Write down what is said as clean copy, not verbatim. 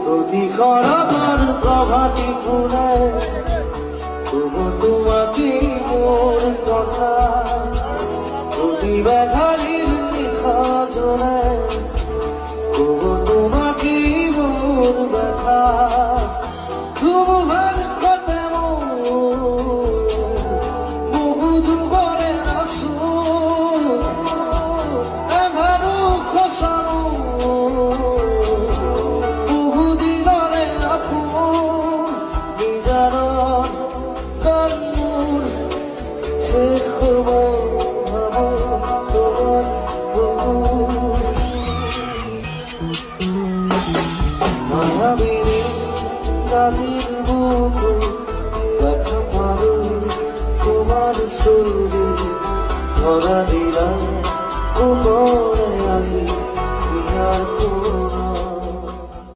প্রতিক্ষণ আমার প্রভাতী ফুলে তবু তোমাকে মোর কথা প্রতিবাঘালির নিখা জোরে তবু তোমাকে মোর ব্যথা তোমার কথা বহু যুগরে নাচো এঘারো খসানো বহু দিনরে আপোন নিজার কান্নুর শেষ হব তোমার মায়াবিনী রাতের বুকু দেখা পারো তোমার ছবি ধরা দিলাম ও মনে আমি বিহার